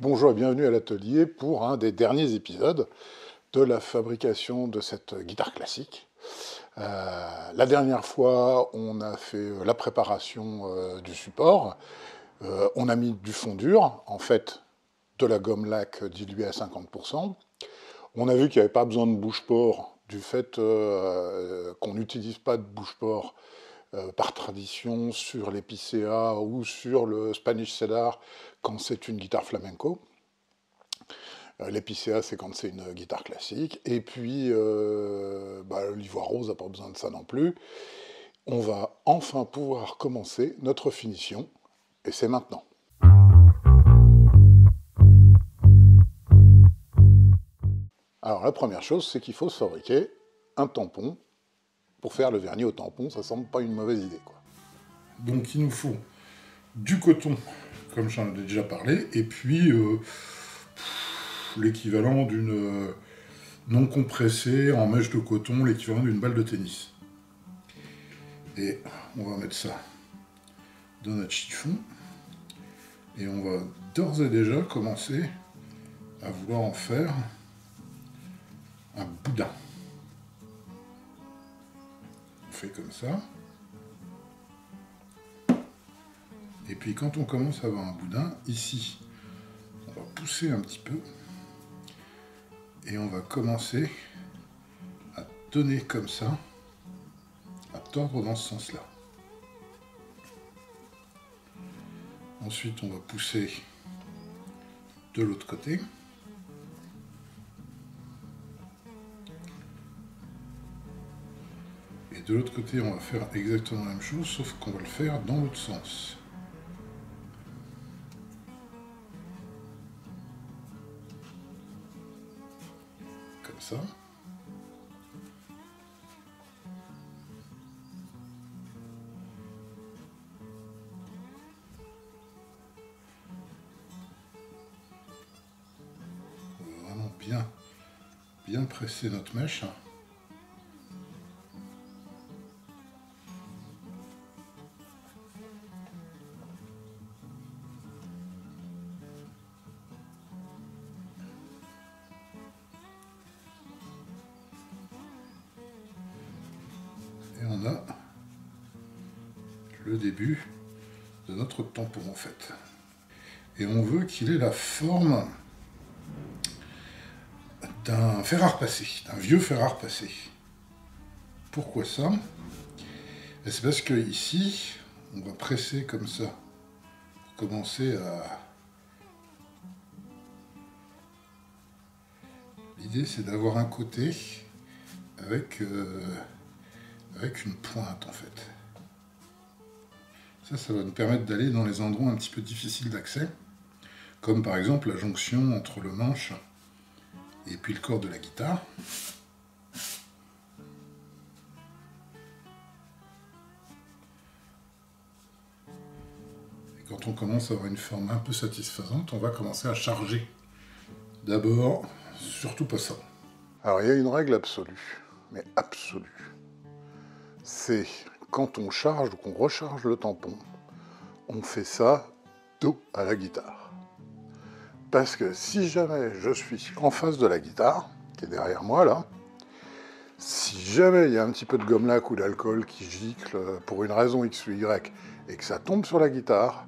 Bonjour et bienvenue à l'atelier pour un des derniers épisodes de la fabrication de cette guitare classique. La dernière fois, on a fait la préparation du support. On a mis du fond dur, en fait de la gomme laque diluée à 50%. On a vu qu'il n'y avait pas besoin de bouche-port du fait qu'on n'utilise pas de bouche-port par tradition sur l'épicéa ou sur le Spanish Cedar quand c'est une guitare flamenco. L'épicéa, c'est quand c'est une guitare classique. Et puis, l'ivoire rose n'a pas besoin de ça non plus. On va enfin pouvoir commencer notre finition, et c'est maintenant. Alors, la première chose, c'est qu'il faut se fabriquer un tampon. Pour faire le vernis au tampon, ça semble pas une mauvaise idée, quoi. Donc il nous faut du coton, comme j'en ai déjà parlé, et puis l'équivalent d'une non compressée en mèche de coton, l'équivalent d'une balle de tennis. Et on va mettre ça dans notre chiffon, et on va d'ores et déjà commencer à vouloir en faire un boudin. On fait comme ça. Et puis quand on commence à avoir un boudin, ici, on va pousser un petit peu, et on va commencer à donner comme ça, à tordre dans ce sens-là. Ensuite, on va pousser de l'autre côté. Et de l'autre côté, on va faire exactement la même chose, sauf qu'on va le faire dans l'autre sens. Comme ça. On va vraiment bien presser notre mèche. Et on a le début de notre tampon en fait. Et on veut qu'il ait la forme d'un fer à repasser, d'un vieux fer à repasser. Pourquoi ça? C'est parce que ici, on va presser comme ça, pour commencer à... L'idée c'est d'avoir un côté avec une pointe en fait. Ça va nous permettre d'aller dans les endroits un petit peu difficiles d'accès, comme par exemple la jonction entre le manche et puis le corps de la guitare. Et quand on commence à avoir une forme un peu satisfaisante, on va commencer à charger. D'abord, surtout pas ça. Alors, il y a une règle absolue, mais absolue. C'est quand on charge ou qu'on recharge le tampon, on fait ça dos à la guitare. Parce que si jamais je suis en face de la guitare, qui est derrière moi là, si jamais il y a un petit peu de gomme laque ou d'alcool qui gicle pour une raison X ou Y et que ça tombe sur la guitare,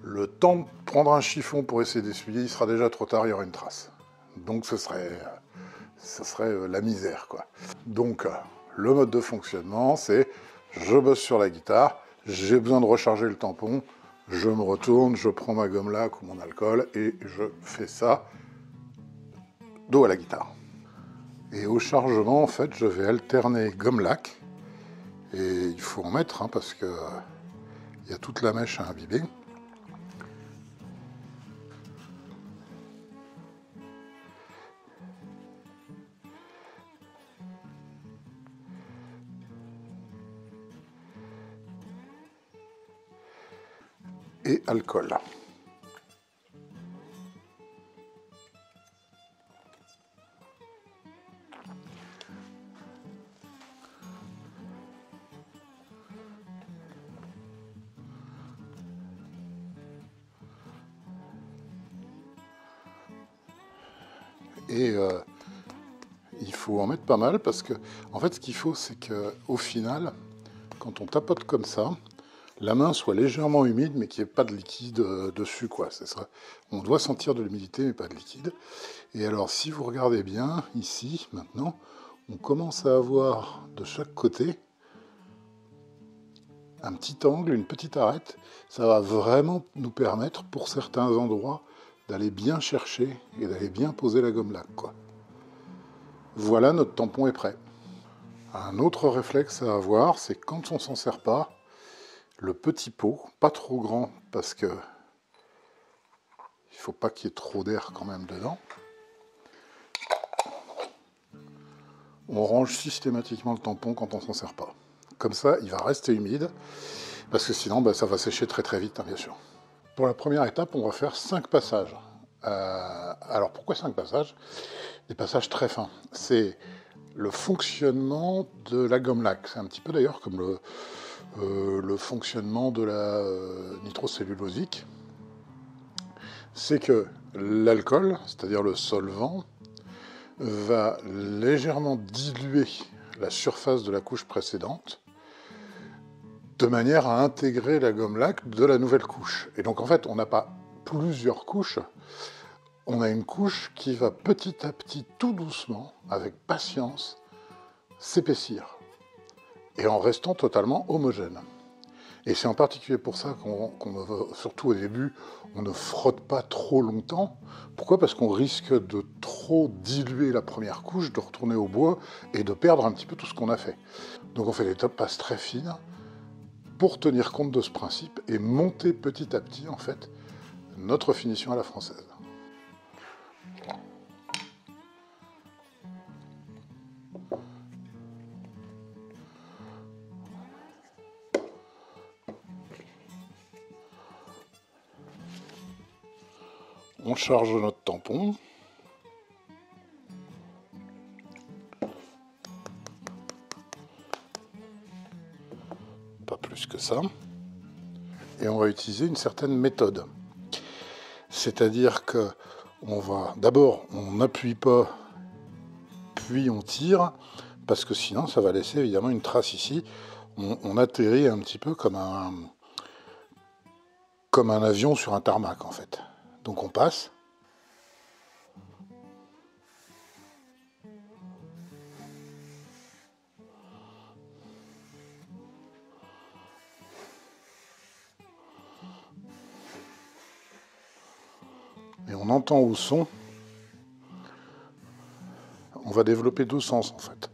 le temps de prendre un chiffon pour essayer d'essuyer, il sera déjà trop tard, il y aura une trace. Donc ce serait la misère, quoi. Donc le mode de fonctionnement, c'est je bosse sur la guitare, j'ai besoin de recharger le tampon, je me retourne, je prends ma gomme laque ou mon alcool et je fais ça dos à la guitare. Et au chargement, en fait, je vais alterner gomme laque, et il faut en mettre, hein, parce que il y a toute la mèche à imbiber. Et alcool. et il faut en mettre pas mal parce que, en fait, ce qu'il faut, c'est qu'au final, quand on tapote comme ça, la main soit légèrement humide, mais qu'il n'y ait pas de liquide dessus, quoi. C'est ça. On doit sentir de l'humidité, mais pas de liquide. Et alors, si vous regardez bien, ici, maintenant, on commence à avoir de chaque côté un petit angle, une petite arête. Ça va vraiment nous permettre, pour certains endroits, d'aller bien chercher et d'aller bien poser la gomme laque, quoi. Voilà, notre tampon est prêt. Un autre réflexe à avoir, c'est quand on s'en sert pas, le petit pot, pas trop grand parce que il faut pas qu'il y ait trop d'air quand même dedans. On range systématiquement le tampon quand on s'en sert pas. Comme ça, il va rester humide, parce que sinon, ça va sécher très très vite, hein, bien sûr. Pour la première étape, on va faire 5 passages. Alors pourquoi 5 passages? Des passages très fins. C'est le fonctionnement de la gomme laque. C'est un petit peu d'ailleurs comme le fonctionnement de la nitrocellulosique. C'est que l'alcool, c'est-à-dire le solvant, va légèrement diluer la surface de la couche précédente de manière à intégrer la gomme laque de la nouvelle couche. Et donc en fait, on n'a pas plusieurs couches, on a une couche qui va petit à petit, tout doucement, avec patience, s'épaissir, et en restant totalement homogène. Et c'est en particulier pour ça surtout au début, on ne frotte pas trop longtemps. Pourquoi? Parce qu'on risque de trop diluer la première couche, de retourner au bois et de perdre un petit peu tout ce qu'on a fait. Donc on fait des top passes très fines pour tenir compte de ce principe et monter petit à petit, en fait, notre finition à la française. On charge notre tampon. Pas plus que ça. Et on va utiliser une certaine méthode. C'est-à-dire que d'abord, on n'appuie pas, puis on tire, parce que sinon ça va laisser évidemment une trace ici. On atterrit un petit peu comme un avion sur un tarmac, en fait. Donc on passe. Et on entend au son. On va développer 2 sens, en fait.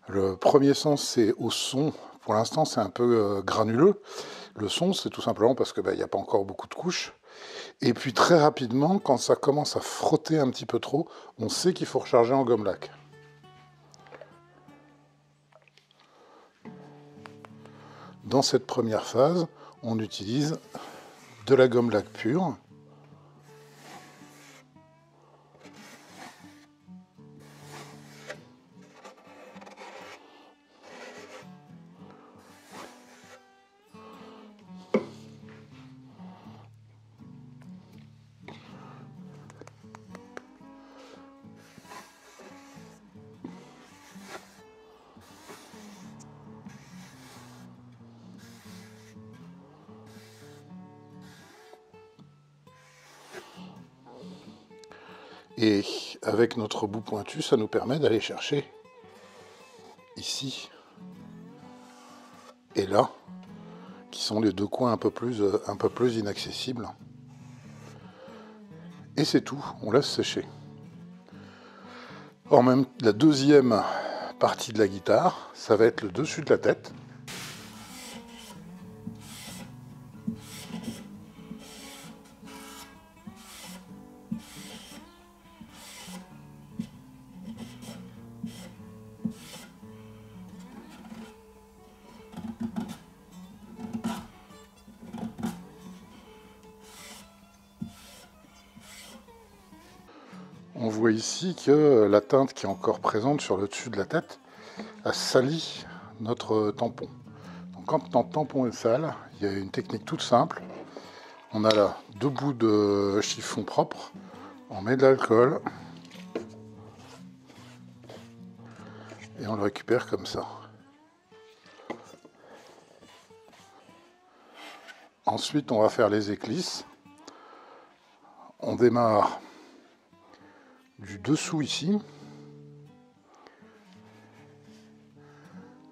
Le premier sens, c'est au son. Pour l'instant, c'est un peu granuleux. Le son, c'est tout simplement parce qu'il n'y a pas encore beaucoup de couches. Et puis très rapidement, quand ça commence à frotter un petit peu trop, on sait qu'il faut recharger en gomme laque. Dans cette première phase, on utilise de la gomme laque pure. Et avec notre bout pointu, ça nous permet d'aller chercher ici et là, qui sont les 2 coins un peu plus inaccessibles. Et c'est tout, on laisse sécher. Or même la deuxième partie de la guitare, ça va être le dessus de la tête. On voit ici que la teinte qui est encore présente sur le dessus de la tête a sali notre tampon. Donc quand notre tampon est sale, il y a une technique toute simple. On a là 2 bouts de chiffon propre, on met de l'alcool, Et on le récupère comme ça. Ensuite, on va faire les éclisses. On démarre du dessous ici.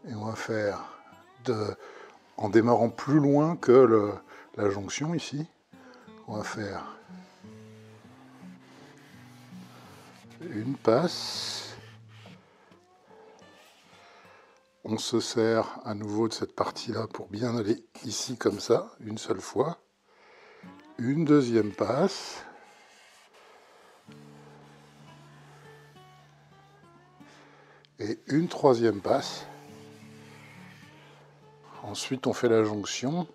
Et on va faire en démarrant plus loin que la jonction ici. On va faire une passe. On se sert à nouveau de cette partie-là pour bien aller ici comme ça, une seule fois. Une deuxième passe. Et une troisième passe. Ensuite, on fait la jonction.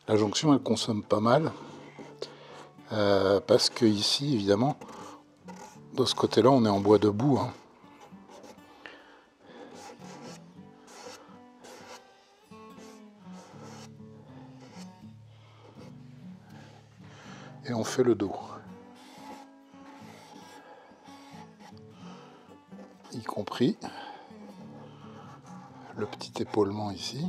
La jonction, elle consomme pas mal. Parce que ici, évidemment, de ce côté-là, on est en bois debout. Hein. Et on fait le dos. Y compris le petit épaulement ici.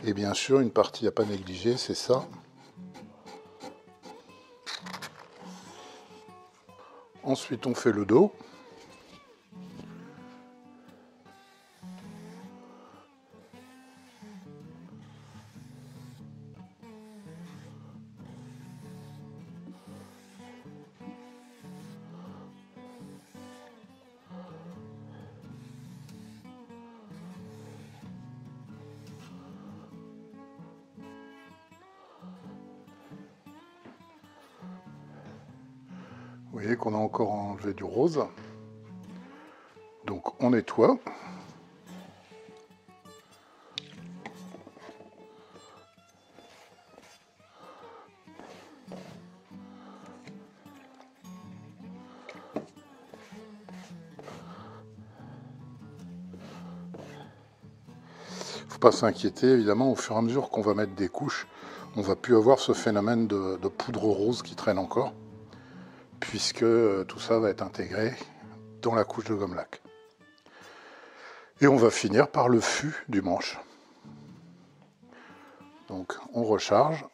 Et bien sûr, une partie à pas négliger, c'est ça. Ensuite, on fait le dos. Vous voyez qu'on a encore enlevé du rose. Donc on nettoie. Faut pas s'inquiéter, évidemment, au fur et à mesure qu'on va mettre des couches, on va plus avoir ce phénomène de poudre rose qui traîne encore, puisque tout ça va être intégré dans la couche de gomme laque. Et on va finir par le fût du manche. Donc on recharge,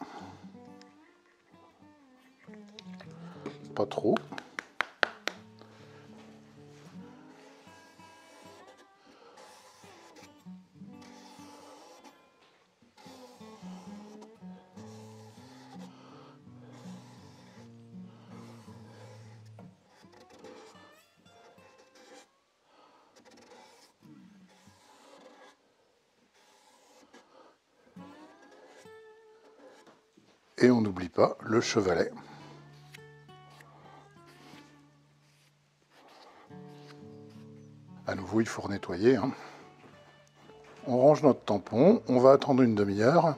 pas trop. Et on n'oublie pas le chevalet. À nouveau, il faut nettoyer. Hein. On range notre tampon, on va attendre une demi-heure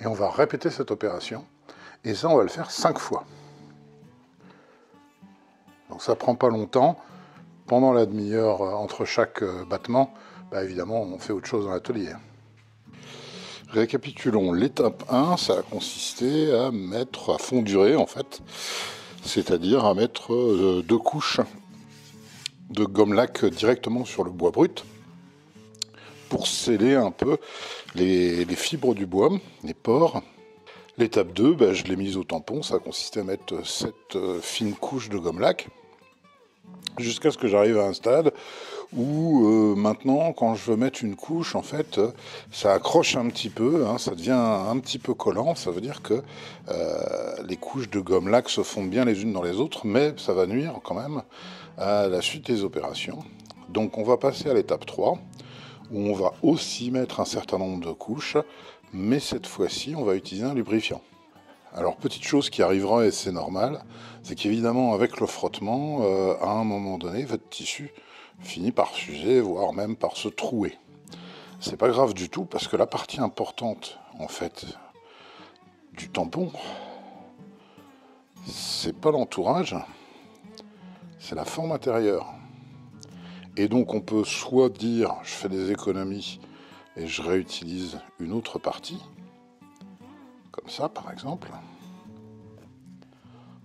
et on va répéter cette opération. Et ça, on va le faire 5 fois. Donc ça prend pas longtemps. Pendant la demi-heure entre chaque battement, bah évidemment, on fait autre chose dans l'atelier. Récapitulons, l'étape 1, ça a consisté à mettre à fondurer en fait, c'est-à-dire à mettre 2 couches de gomme laque directement sur le bois brut pour sceller un peu les fibres du bois, les pores. L'étape 2, bah, je l'ai mise au tampon, ça a consisté à mettre 7 fines couches de gomme laque jusqu'à ce que j'arrive à un stade où maintenant, quand je veux mettre une couche, en fait, ça accroche un petit peu, hein, ça devient un petit peu collant. Ça veut dire que les couches de gomme laque se fondent bien les unes dans les autres, mais ça va nuire quand même à la suite des opérations. Donc on va passer à l'étape 3, où on va aussi mettre un certain nombre de couches, mais cette fois-ci, on va utiliser un lubrifiant. Alors, petite chose qui arrivera, et c'est normal, c'est qu'évidemment, avec le frottement, à un moment donné, votre tissu finit par s'user, voire même par se trouer. C'est pas grave du tout, parce que la partie importante, en fait, du tampon, c'est pas l'entourage, c'est la forme intérieure. Et donc, on peut soit dire, je fais des économies et je réutilise une autre partie, comme ça, par exemple,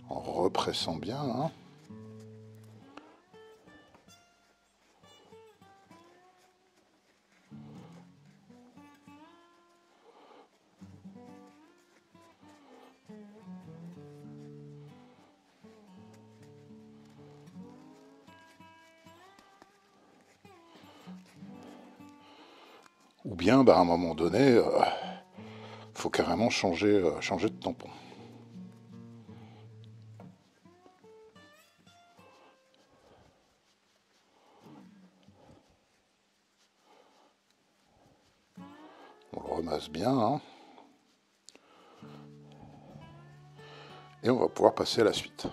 en repressant bien, hein. Ou bien, bah, à un moment donné, faut carrément changer de tampon. On le remasse bien, hein. Et on va pouvoir passer à la suite.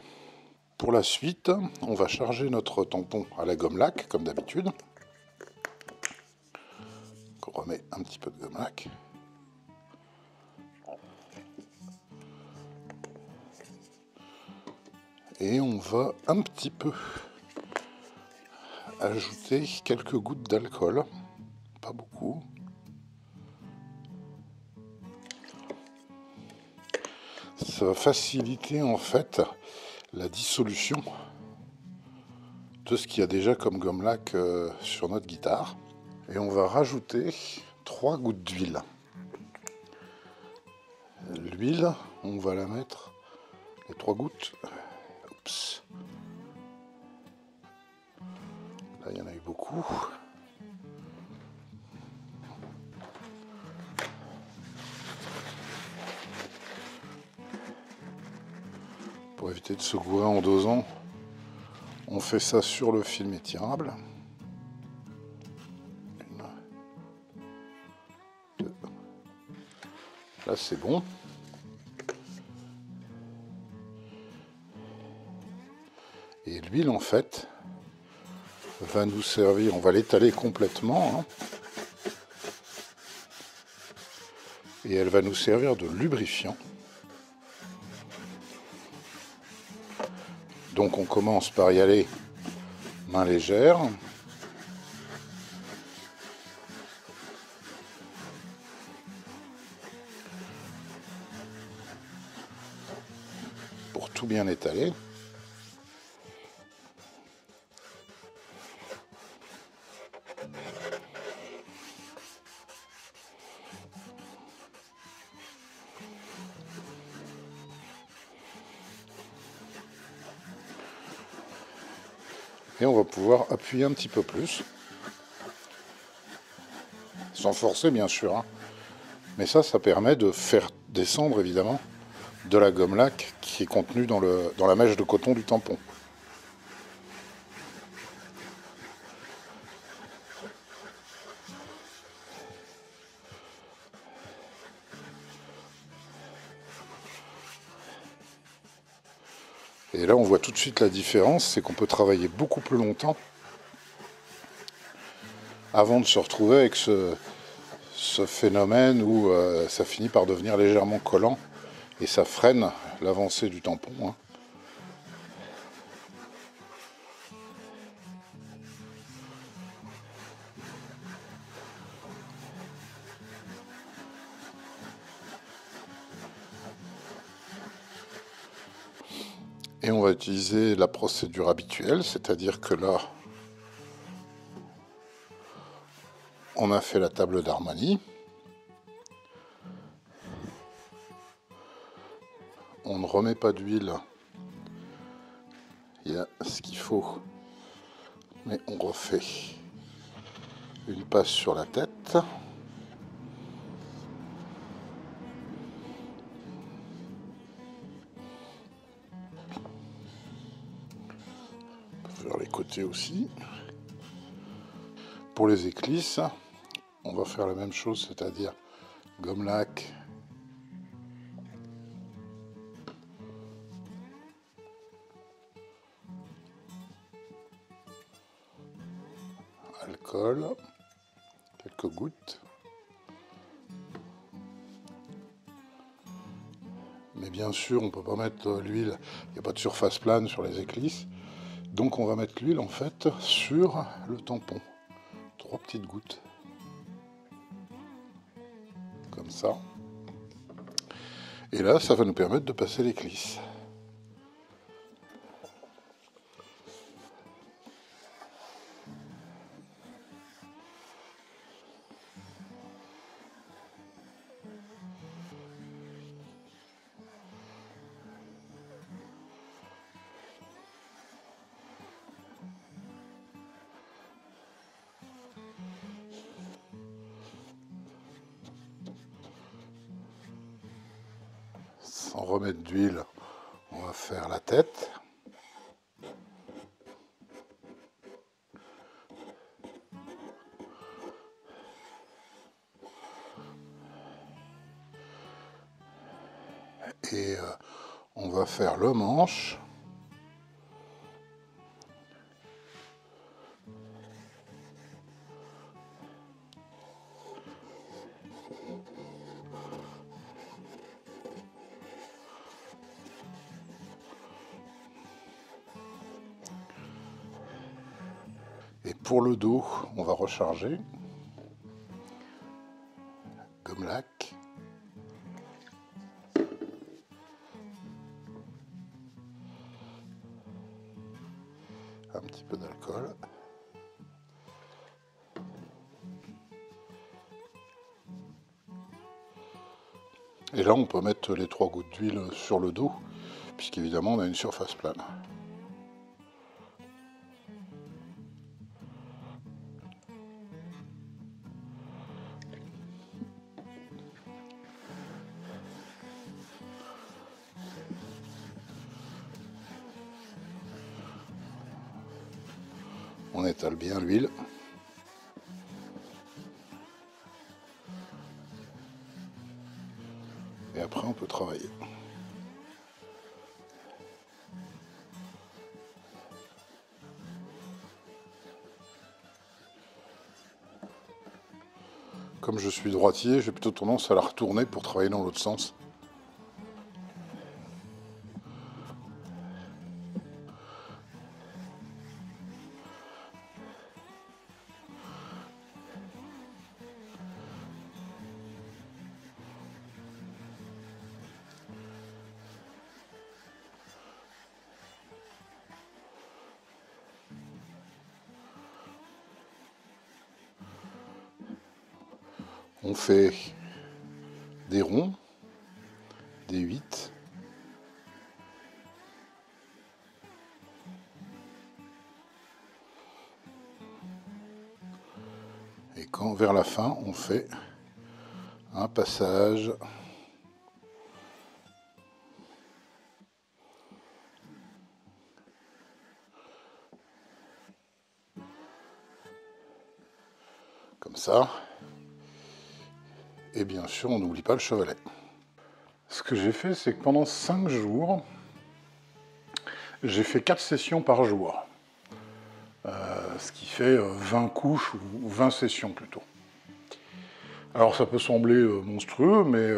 Pour la suite, on va charger notre tampon à la gomme laque, comme d'habitude. On remet un petit peu de gomme laque. Et on va un petit peu ajouter quelques gouttes d'alcool, pas beaucoup. Ça va faciliter en fait la dissolution de ce qu'il y a déjà comme gomme laque sur notre guitare. Et on va rajouter 3 gouttes d'huile. L'huile, on va la mettre, les 3 gouttes. Oups. Là, il y en a eu beaucoup. Pour éviter de se gourer en dosant, on fait ça sur le film étirable. 1, 2. Là, c'est bon. Et l'huile, en fait, va nous servir, on va l'étaler complètement, hein, et elle va nous servir de lubrifiant. Donc on commence par y aller main légère. Pour tout bien étaler. Et on va pouvoir appuyer un petit peu plus. Sans forcer bien sûr. Hein. Mais ça permet de faire descendre évidemment de la gomme laque qui est contenue dans la mèche de coton du tampon. Et là on voit tout de suite la différence, c'est qu'on peut travailler beaucoup plus longtemps avant de se retrouver avec ce phénomène où ça finit par devenir légèrement collant et ça freine l'avancée du tampon. Hein. Et on va utiliser la procédure habituelle, c'est-à-dire que là, on a fait la table d'harmonie. On ne remet pas d'huile. Il y a ce qu'il faut. Mais on refait une passe sur la tête. Vers les côtés aussi. Pour les éclisses, on va faire la même chose, c'est-à-dire gomme laque, alcool, quelques gouttes. Mais bien sûr, on ne peut pas mettre l'huile, il n'y a pas de surface plane sur les éclisses. Donc on va mettre l'huile en fait sur le tampon. 3 petites gouttes. Comme ça. Et là, ça va nous permettre de passer l'éclisse. sans remettre d'huile, on va faire la tête. Et on va faire le manche. Et pour le dos, on va recharger. Gomme lac. Un petit peu d'alcool. Et là, on peut mettre les 3 gouttes d'huile sur le dos, puisqu'évidemment, on a une surface plane. On étale bien l'huile. Et après, on peut travailler. Comme je suis droitier, j'ai plutôt tendance à la retourner pour travailler dans l'autre sens. On fait des ronds, des 8. Et quand vers la fin, on fait un passage comme ça. Et bien sûr, on n'oublie pas le chevalet. Ce que j'ai fait, c'est que pendant 5 jours, j'ai fait 4 sessions par jour. Ce qui fait 20 couches ou 20 sessions plutôt. Alors ça peut sembler monstrueux, mais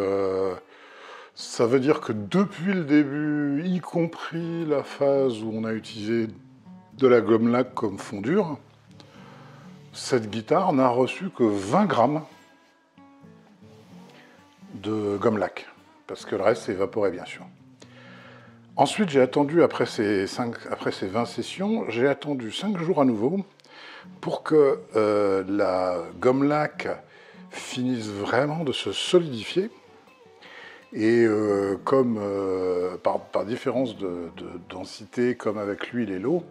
ça veut dire que depuis le début, y compris la phase où on a utilisé de la gomme lac comme fondure, cette guitare n'a reçu que 20 grammes de gomme lac, parce que le reste s'est évaporé bien sûr. Ensuite, j'ai attendu, après ces 20 sessions, j'ai attendu 5 jours à nouveau pour que la gomme lac finisse vraiment de se solidifier. Et comme par différence de densité, comme avec l'huile et l'eau,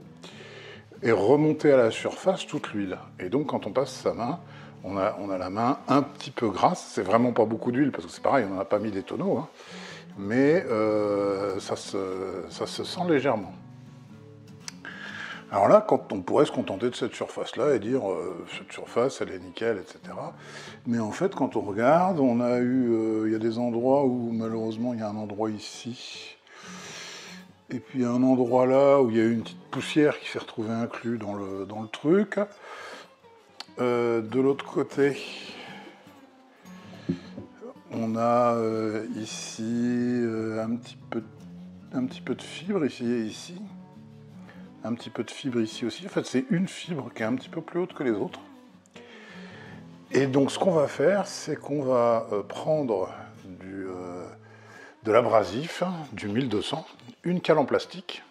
est remontée à la surface toute l'huile. Et donc, quand on passe sa main, on a la main un petit peu grasse. C'est vraiment pas beaucoup d'huile, parce que c'est pareil, on n'en a pas mis des tonneaux. Hein. Mais ça se sent légèrement. Alors là, quand on pourrait se contenter de cette surface-là et dire cette surface, elle est nickel, etc. Mais en fait, quand on regarde, on a eu, il y a des endroits où malheureusement, il y a un endroit ici, et puis un endroit là où il y a eu une petite poussière qui s'est retrouvée inclus dans le truc. De l'autre côté, on a ici un petit peu de fibre ici et ici. Un petit peu de fibre ici aussi. En fait, c'est une fibre qui est un petit peu plus haute que les autres. Et donc, ce qu'on va faire, c'est qu'on va prendre de l'abrasif, du 1200, une cale en plastique.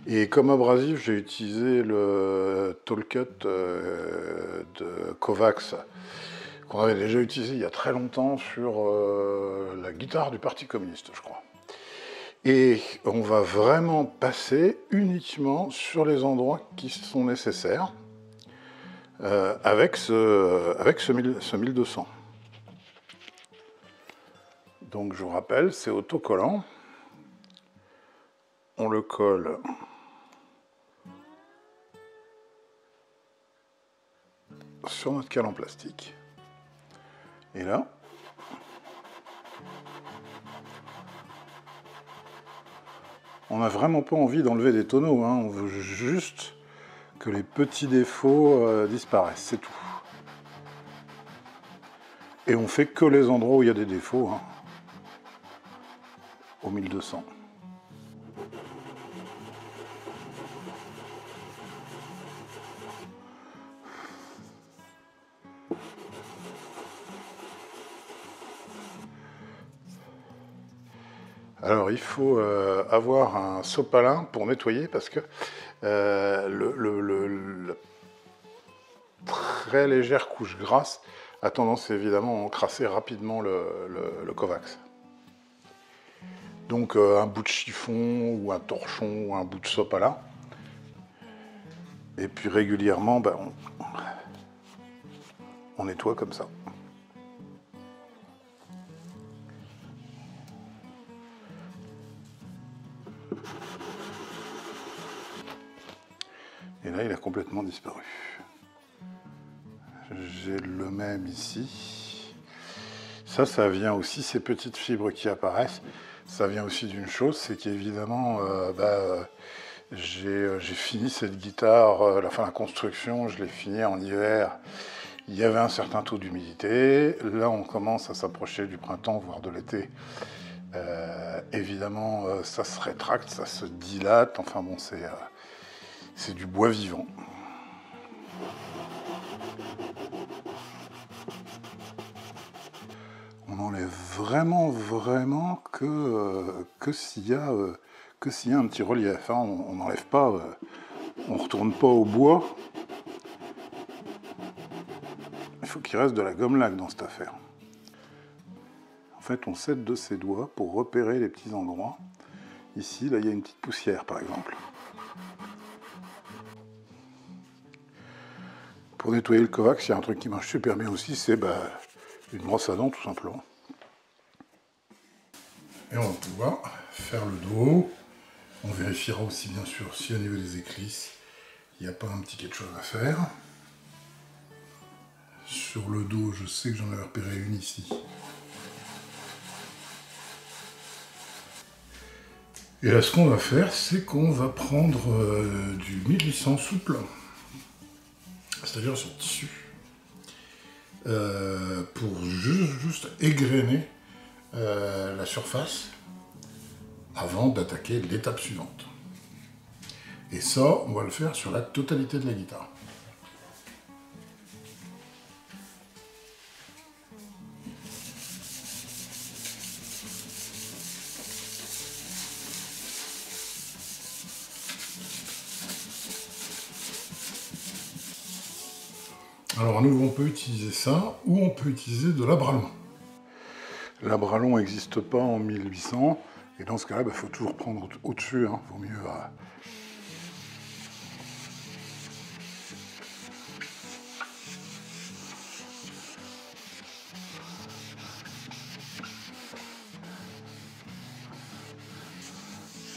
Et comme abrasif, j'ai utilisé le Tollcut de Kovacs, qu'on avait déjà utilisé il y a très longtemps sur la guitare du Parti communiste, je crois. Et on va vraiment passer uniquement sur les endroits qui sont nécessaires avec ce 1200. Donc je vous rappelle, c'est autocollant. On le colle sur notre cale en plastique. Et là, on n'a vraiment pas envie d'enlever des tonneaux, hein. On veut juste que les petits défauts disparaissent, c'est tout. Et on fait que les endroits où il y a des défauts, hein, au 1200. Alors il faut avoir un sopalin pour nettoyer parce que la très légère couche grasse a tendance évidemment à encrasser rapidement le Covax. Donc un bout de chiffon ou un torchon ou un bout de sopalin. Et puis régulièrement, on nettoie comme ça. Et là, il a complètement disparu. J'ai le même ici. Ça vient aussi, ces petites fibres qui apparaissent, ça vient aussi d'une chose, c'est qu'évidemment, j'ai fini cette guitare, la construction, je l'ai finie en hiver. Il y avait un certain taux d'humidité. Là, on commence à s'approcher du printemps, voire de l'été. Évidemment, ça se rétracte, ça se dilate. Enfin bon, c'est du bois vivant. On enlève vraiment que s'il y a un petit relief. Hein. On n'enlève pas, on retourne pas au bois. Il faut qu'il reste de la gomme laque dans cette affaire. En fait, on s'aide de ses doigts pour repérer les petits endroits. Ici, là, il y a une petite poussière, par exemple. Pour nettoyer le Covax, il y a un truc qui marche super bien aussi, c'est une brosse à dents, tout simplement. Et on va pouvoir faire le dos. On vérifiera aussi, bien sûr, si au niveau des éclisses, il n'y a pas un petit quelque chose à faire. Sur le dos, je sais que j'en avais repéré une ici. Et là, ce qu'on va faire, c'est qu'on va prendre du 1800 souple, c'est-à-dire sur tissu, pour juste égrener la surface avant d'attaquer l'étape suivante. Et ça, on va le faire sur la totalité de la guitare. Alors à nouveau, on peut utiliser ça, ou on peut utiliser de l'abralon. L'abralon n'existe pas en 1800, et dans ce cas-là, il faut toujours prendre au-dessus, hein, vaut mieux...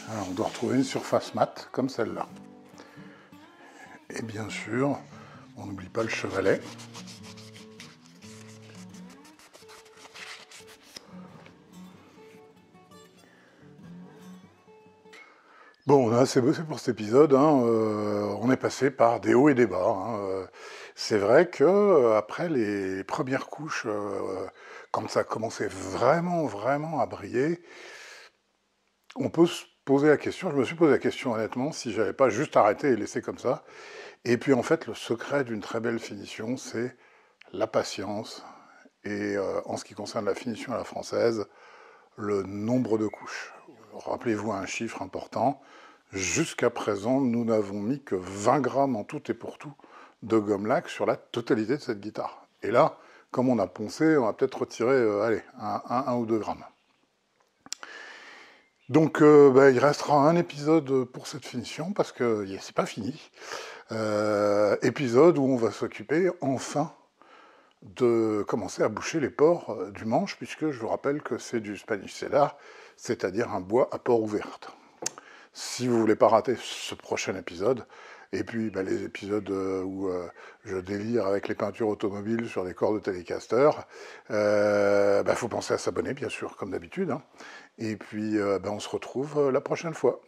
Alors, on doit retrouver une surface mate, comme celle-là. Et bien sûr, on n'oublie pas le chevalet. Bon, on a assez bossé pour cet épisode, hein. On est passé par des hauts et des bas. Hein. C'est vrai que après les premières couches, quand ça commençait vraiment à briller, on peut se poser la question, je me suis posé la question honnêtement, si j'avais pas juste arrêté et laissé comme ça. Et puis en fait, le secret d'une très belle finition, c'est la patience. Et en ce qui concerne la finition à la française, le nombre de couches. Rappelez-vous un chiffre important, jusqu'à présent, nous n'avons mis que 20 grammes en tout et pour tout de gomme laque sur la totalité de cette guitare. Et là, comme on a poncé, on va peut-être retirer, un ou 2 grammes. Donc il restera un épisode pour cette finition, parce que c'est pas fini. Épisode où on va s'occuper enfin de commencer à boucher les pores du manche, puisque je vous rappelle que c'est du Spanish Cedar, c'est-à-dire un bois à pores ouvertes. Si vous ne voulez pas rater ce prochain épisode, et puis les épisodes où je délire avec les peintures automobiles sur des corps de Telecaster, faut penser à s'abonner, bien sûr, comme d'habitude. Hein. Et puis on se retrouve la prochaine fois.